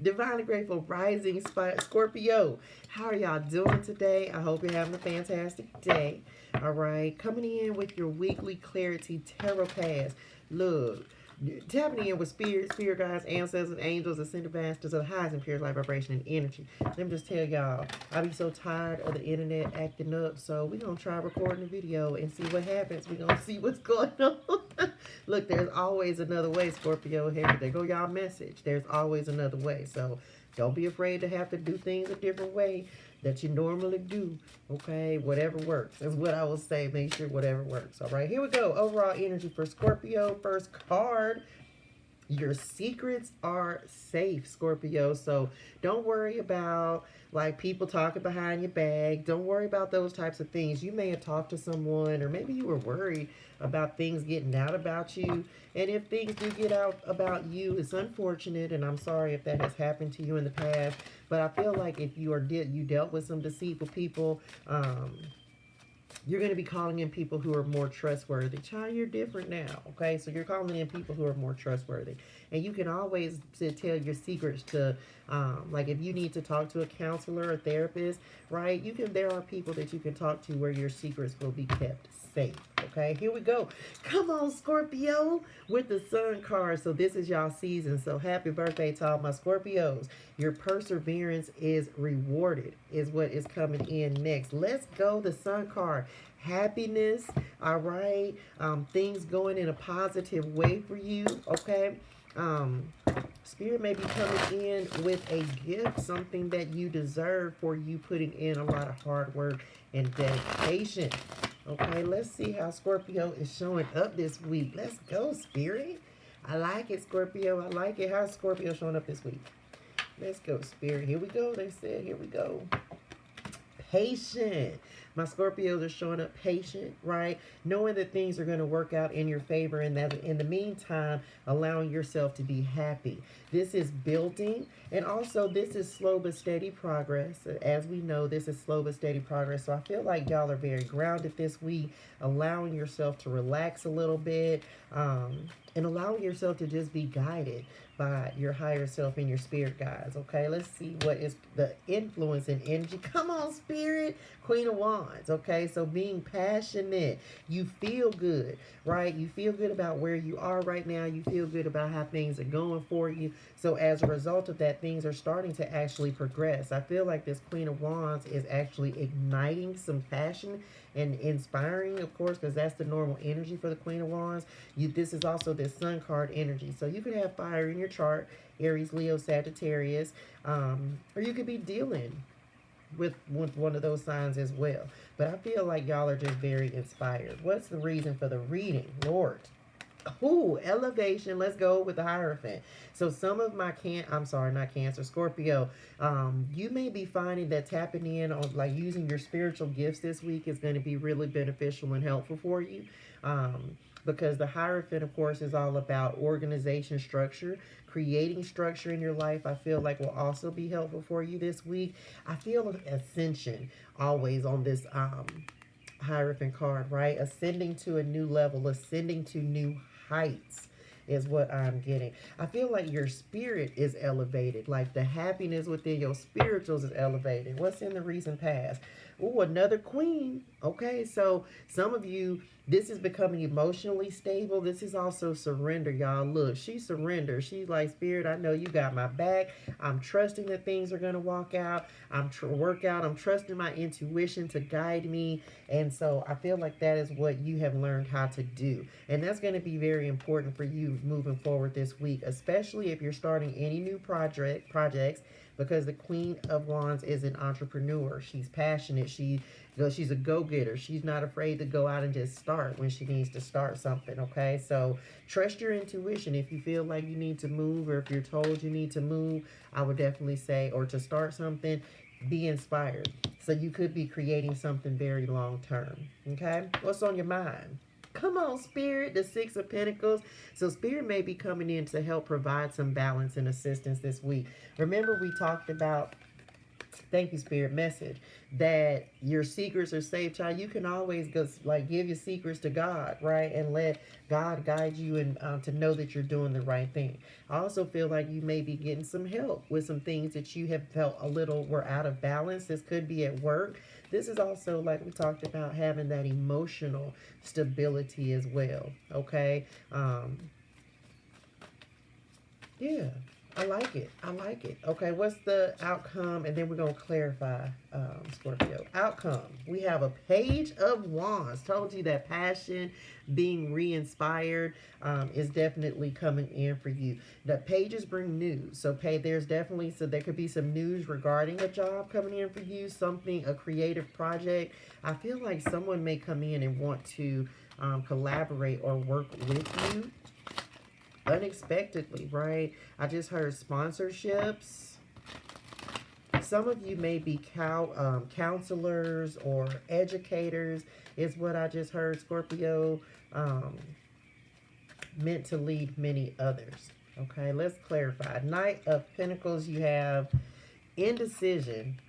Divinely grateful rising Scorpio. How are y'all doing today? I hope you're having a fantastic day. All right, coming in with your weekly clarity tarot pass. Look, tapping in with spirit guides, ancestors, angels, ascended masters of the highest and pure light vibration and energy. Let me just tell y'all, I be so tired of the internet acting up, so we're gonna try recording a video and see what happens. We're gonna see what's going on. Look, there's always another way, Scorpio. Here, there go y'all message. There's always another way. So don't be afraid to have to do things a different way that you normally do. Okay, whatever works is what I will say. Make sure whatever works. All right, here we go. Overall energy for Scorpio. First card. Your secrets are safe, Scorpio. So don't worry about like people talking behind your back. Don't worry about those types of things. You may have talked to someone, or maybe you were worried about things getting out about you. And if things do get out about you, it's unfortunate, and I'm sorry if that has happened to you in the past. But I feel like if you dealt with some deceitful people, you're going to be calling in people who are more trustworthy. Child, you're different now, okay? So you're calling in people who are more trustworthy. And you can always tell your secrets to, like if you need to talk to a counselor or therapist, right? There are people that you can talk to where your secrets will be kept safe, okay? Here we go. Come on, Scorpio, with the Sun card. So this is y'all season. So happy birthday to all my Scorpios. Your perseverance is rewarded, is what is coming in next. Let's go, the Sun card. Happiness, all right? Things going in a positive way for you, okay? Spirit may be coming in with a gift, something that you deserve for you putting in a lot of hard work and dedication. Okay, let's see how Scorpio is showing up this week. Let's go, Spirit. I like it, Scorpio. I like it. How's Scorpio showing up this week? Let's go, Spirit. Here we go. They said, here we go. Patient. My Scorpios are showing up patient, right? Knowing that things are going to work out in your favor, and that in the meantime, allowing yourself to be happy. This is building, and also this is slow but steady progress. As we know, this is slow but steady progress. So I feel like y'all are very grounded this week, allowing yourself to relax a little bit, and allowing yourself to just be guided by your higher self and your spirit guides. Okay, let's see what is the influence and energy. Come on, Spirit. Queen of Wands. Okay, so being passionate, you feel good, right? You feel good about where you are right now. You feel good about how things are going for you. So as a result of that, things are starting to actually progress. I feel like this Queen of Wands is actually igniting some passion and inspiring, of course, because that's the normal energy for the Queen of Wands. This is also this Sun card energy. So you could have fire in your chart, Aries, Leo, Sagittarius, or you could be dealing with one of those signs as well. But I feel like y'all are just very inspired. What's the reason for the reading? Lord. Ooh, elevation. Let's go with the Hierophant. So some of my not Cancer, Scorpio, you may be finding that tapping in on like using your spiritual gifts this week is going to be really beneficial and helpful for you. Because the Hierophant, of course, is all about organization, structure, creating structure in your life. I feel like will also be helpful for you this week. I feel ascension always on this Hierophant card, right? Ascending to a new level, ascending to new heights is what I'm getting. I feel like your spirit is elevated, like the happiness within your spirituals is elevated. What's in the recent past? Ooh, another queen. Okay, so some of you, this is becoming emotionally stable. This is also surrender, y'all. Look, she surrendered. She's like, Spirit, I know you got my back. I'm trusting that things are going to work out. I'm trusting my intuition to guide me. And so I feel like that is what you have learned how to do. And that's going to be very important for you moving forward this week, especially if you're starting any new projects, because the Queen of Wands is an entrepreneur. She's passionate. She's a go-getter. She's not afraid to go out and just start when she needs to start something, okay? So trust your intuition. If you feel like you need to move, or if you're told you need to move, I would definitely say, or to start something, be inspired. So you could be creating something very long-term, okay? What's on your mind? Come on, Spirit, the Six of Pentacles. So Spirit may be coming in to help provide some balance and assistance this week. Remember, we talked about thank you, Spirit, message that your secrets are safe, child. You can always go, like, give your secrets to God, right? And let God guide you and to know that you're doing the right thing. I also feel like you may be getting some help with some things that you have felt a little were out of balance. This could be at work. This is also, like we talked about, having that emotional stability as well. Okay. Yeah, I like it. I like it. Okay, what's the outcome? And then we're going to clarify, Scorpio. Outcome. We have a page of wands. Told you that passion, being re-inspired, is definitely coming in for you. The pages bring news. So there's definitely, so there could be some news regarding a job coming in for you, something, a creative project. I feel like someone may come in and want to collaborate or work with you unexpectedly, right? I just heard sponsorships. Some of you may be counselors or educators, is what I just heard, Scorpio. Um, Meant to lead many others. Okay, let's clarify. Knight of Pentacles, you have indecision.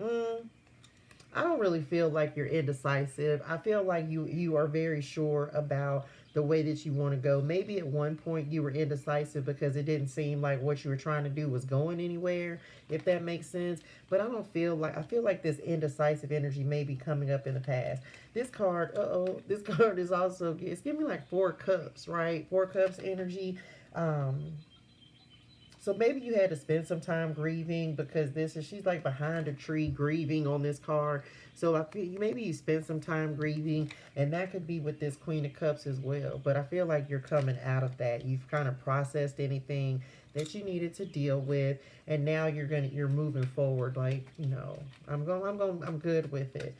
I don't really feel like you're indecisive. I feel like you are very sure about the way that you want to go. Maybe at one point you were indecisive because it didn't seem like what you were trying to do was going anywhere, if that makes sense. But I don't feel like, I feel like this indecisive energy may be coming up in the past. This card, this card is also, it's giving me like 4 cups, right? 4 cups energy. So maybe you had to spend some time grieving, because this is, she's like behind a tree grieving on this card. So I feel maybe you spent some time grieving, and that could be with this Queen of Cups as well. But I feel like you're coming out of that. You've kind of processed anything that you needed to deal with, and now you're moving forward. Like, I'm good with it.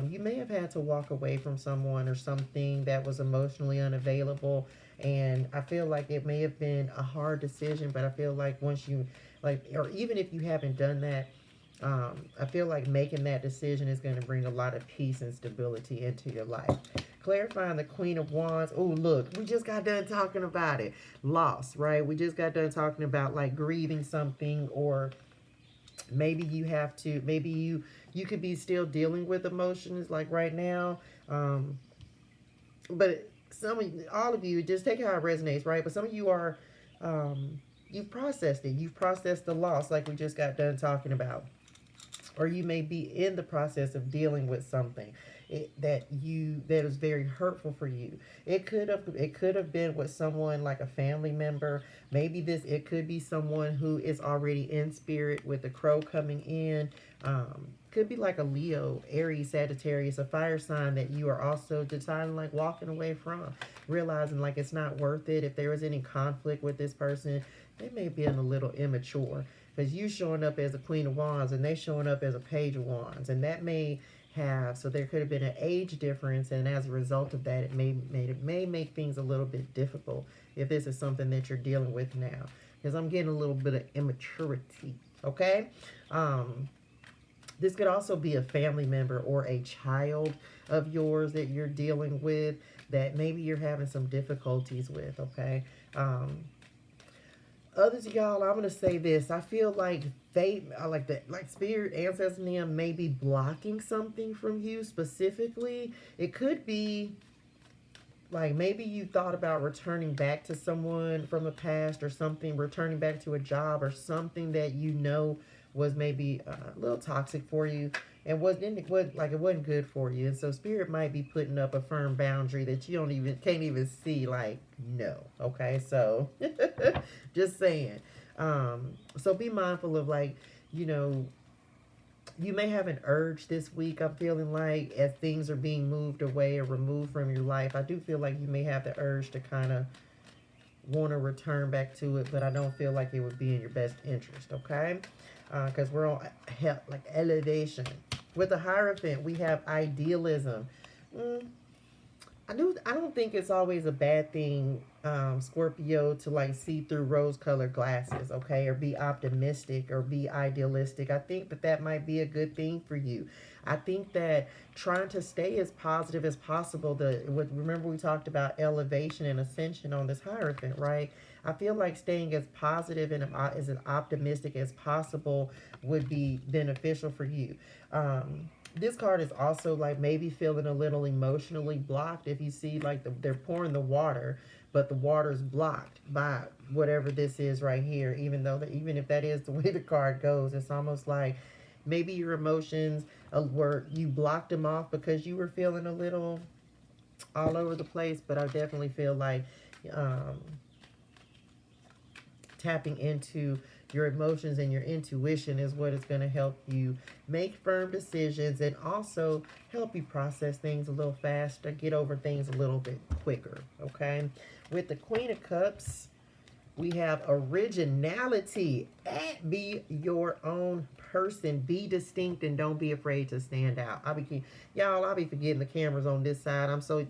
You may have had to walk away from someone or something that was emotionally unavailable, and I feel like it may have been a hard decision, but I feel like once you, like, or even if you haven't done that, I feel like making that decision is going to bring a lot of peace and stability into your life. Clarifying the Queen of Wands. Oh, look, we just got done talking about it. Loss, right? We just got done talking about like grieving something, or maybe you have to, maybe you could be still dealing with emotions like right now. But all of you, just take it how it resonates, right? But some of you are, you've processed it. You've processed the loss, like we just got done talking about. Or you may be in the process of dealing with something that is very hurtful for you. It could have been with someone like a family member. Maybe it could be someone who is already in spirit with the crow coming in. Could be like a Leo, Aries, Sagittarius, a fire sign that you are also deciding, like, walking away from, realizing like it's not worth it. If there was any conflict with this person, they may be a little immature, because you showing up as a Queen of Wands and they showing up as a Page of Wands, and that may have, so there could have been an age difference, and as a result of that, it may make things a little bit difficult if this is something that you're dealing with now, because I'm getting a little bit of immaturity. Okay. This could also be a family member or a child of yours that you're dealing with, that maybe you're having some difficulties with, okay? Others of y'all, I'm gonna say this. I feel like fate, like spirit, ancestors, and them may be blocking something from you specifically. It could be like maybe you thought about returning back to someone from the past or something, returning back to a job or something that was maybe a little toxic for you, and it wasn't good for you. And so spirit might be putting up a firm boundary that you can't even see, like, no. Okay, so just saying. So be mindful of, like, you know, you may have an urge this week, I'm feeling like, as things are being moved away or removed from your life. I do feel like you may have the urge to kind of want to return back to it, but I don't feel like it would be in your best interest, okay? Because we're on like elevation. With the Hierophant, we have idealism. I don't think it's always a bad thing, Scorpio, to like see through rose-colored glasses, okay, or be optimistic or be idealistic. I think that might be a good thing for you. I think that trying to stay as positive as possible. Remember we talked about elevation and ascension on this Hierophant, right? I feel like staying as positive and as optimistic as possible would be beneficial for you. This card is also like maybe feeling a little emotionally blocked. If you see like they're pouring the water, but the water is blocked by whatever this is right here. Even though that, even if that is the way the card goes, it's almost like maybe your emotions were, you blocked them off because you were feeling a little all over the place. But I definitely feel like um, tapping into your emotions and your intuition is what is going to help you make firm decisions and also help you process things a little faster, get over things a little bit quicker. Okay, with the Queen of Cups, we have originality. Be your own person. Be distinct and don't be afraid to stand out. I'll be forgetting the cameras on this side. I'm so,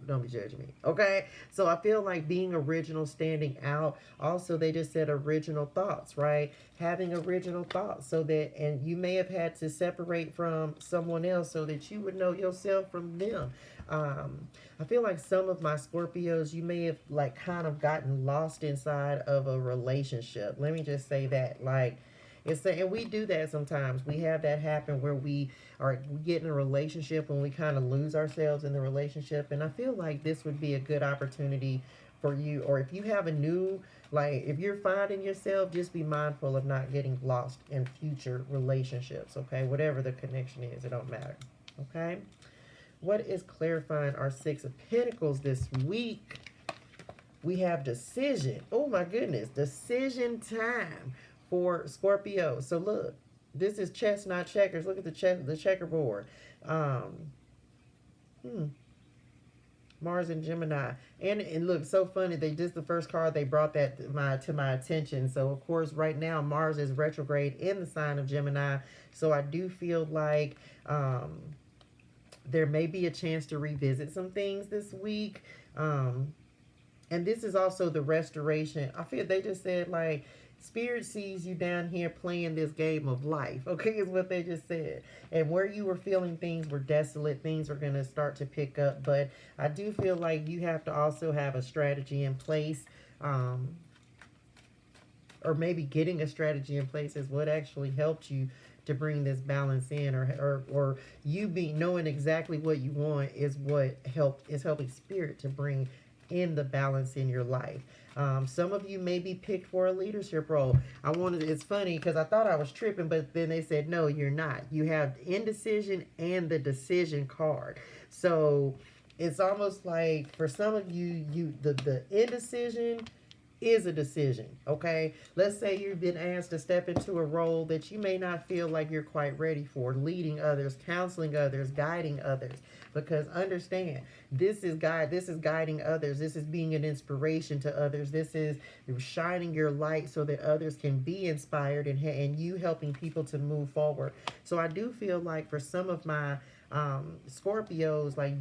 don't be judging me, okay? So I feel like being original, standing out. Also, they just said original thoughts, right? Having original thoughts, so that, and you may have had to separate from someone else so that you would know yourself from them. I feel like some of my Scorpios, you may have like kind of gotten lost inside of a relationship. Let me just say that, like, and we do that sometimes. We have that happen where we get in a relationship and we kind of lose ourselves in the relationship. And I feel like this would be a good opportunity for you. Or if you have a new, like, if you're finding yourself, just be mindful of not getting lost in future relationships. Okay, whatever the connection is, it don't matter. Okay. What is clarifying our Six of Pentacles this week? We have decision. Oh my goodness, decision time for Scorpio. So look, this is chess, not checkers. Look at the checkerboard. Um, Mars and Gemini, and look, so funny. They just the first card they brought that to my attention. So of course, right now Mars is retrograde in the sign of Gemini. So I do feel like there may be a chance to revisit some things this week. And this is also the restoration. I feel they just said like Spirit sees you down here playing this game of life. Okay, is what they just said. And where you were feeling things were desolate, things are going to start to pick up. But I do feel like you have to also have a strategy in place. Or maybe getting a strategy in place is what actually helped you to bring this balance in, or you be knowing exactly what you want is what is helping Spirit to bring in the balance in your life. Some of you may be picked for a leadership role. It's funny because I thought I was tripping, but then they said, no, you're not. You have indecision and the decision card. So it's almost like for some of you, the indecision is a decision, okay? Let's say you've been asked to step into a role that you may not feel like you're quite ready for, leading others, counseling others, guiding others. Because understand, this is guiding others. This is being an inspiration to others. This is shining your light so that others can be inspired, and you helping people to move forward. So I do feel like for some of my Scorpios, like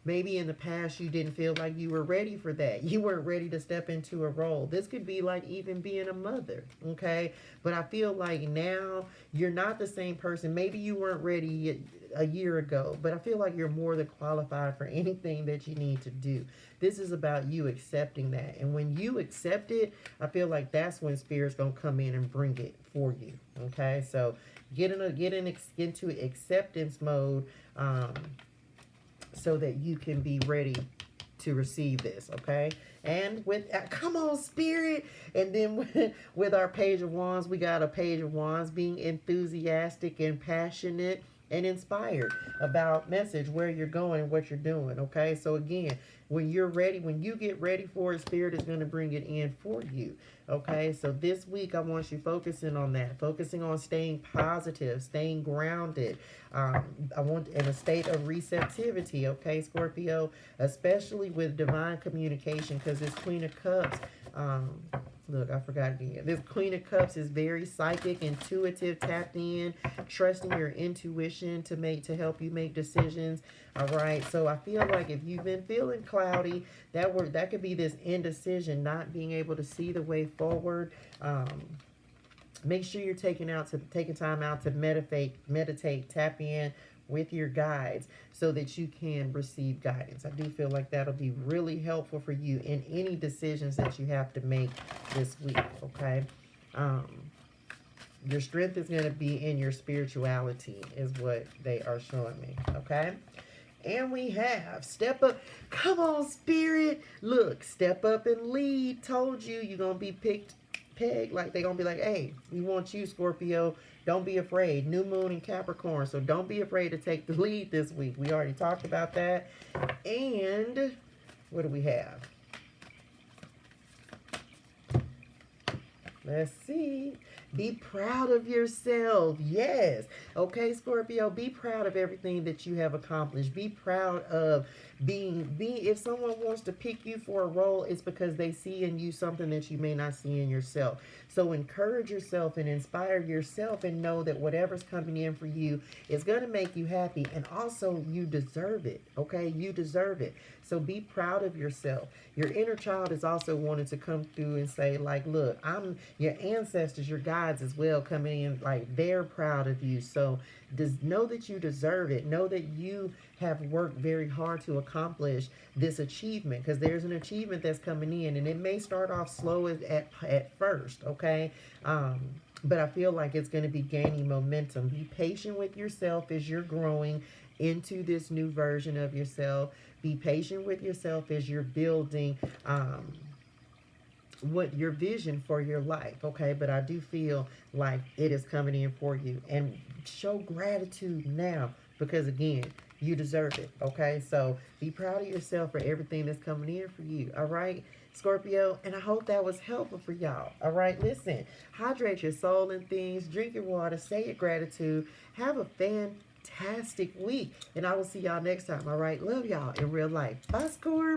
maybe in the past you didn't feel like you were ready for that. You weren't ready to step into a role. This could be like even being a mother, okay? But I feel like now you're not the same person. Maybe you weren't ready a year ago, but I feel like you're more than qualified for anything that you need to do. This is about you accepting that. And when you accept it, I feel like that's when Spirit's going to come in and bring it for you, okay? So get into acceptance mode so that you can be ready to receive this, okay? And with come on, Spirit. And then with our Page of Wands, we got a Page of Wands being enthusiastic and passionate and inspired about message, where you're going and what you're doing, okay? So again, when you're ready, when you get ready for it, Spirit is going to bring it in for you, okay? So this week I want you focusing on that, focusing on staying positive, staying grounded. I want in a state of receptivity, okay, Scorpio, especially with divine communication, because this Queen of Cups, look, I forgot again. This Queen of Cups is very psychic, intuitive, tapped in, trusting your intuition to help you make decisions. All right. So I feel like if you've been feeling cloudy, that could be this indecision, not being able to see the way forward. Make sure you're taking time out to meditate, tap in with your guides so that you can receive guidance. I do feel like that'll be really helpful for you in any decisions that you have to make this week, okay? Um, your strength is going to be in your spirituality is what they are showing me, okay? And we have step up. Come on, spirit. Look, step up and lead. Told you you're going to be pegged. Like they're going to be like, hey, we want you, Scorpio. Don't be afraid. New moon in Capricorn. So don't be afraid to take the lead this week. We already talked about that. And what do we have? Let's see. Be proud of yourself. Yes. Okay, Scorpio, be proud of everything that you have accomplished. Be proud of if someone wants to pick you for a role, it's because they see in you something that you may not see in yourself. So encourage yourself and inspire yourself and know that whatever's coming in for you is going to make you happy. And also, you deserve it. Okay, you deserve it. So be proud of yourself. Your inner child is also wanting to come through and say, like, look, I'm your ancestors, your guides as well, coming in, like, they're proud of you. So just know that you deserve it. Know that you have worked very hard to accomplish this achievement, because there's an achievement that's coming in, and it may start off slow at first, okay? But I feel like it's going to be gaining momentum. Be patient with yourself as you're growing into this new version of yourself. Be patient with yourself as you're building what your vision for your life, okay? But I do feel like it is coming in for you. And show gratitude now, because again, you deserve it, okay? So be proud of yourself for everything that's coming in for you, all right, Scorpio? And I hope that was helpful for y'all, all right? Listen, hydrate your soul and things, drink your water, say your gratitude, have a fantastic week, and I will see y'all next time, all right? Love y'all in real life. Bye, Scorp.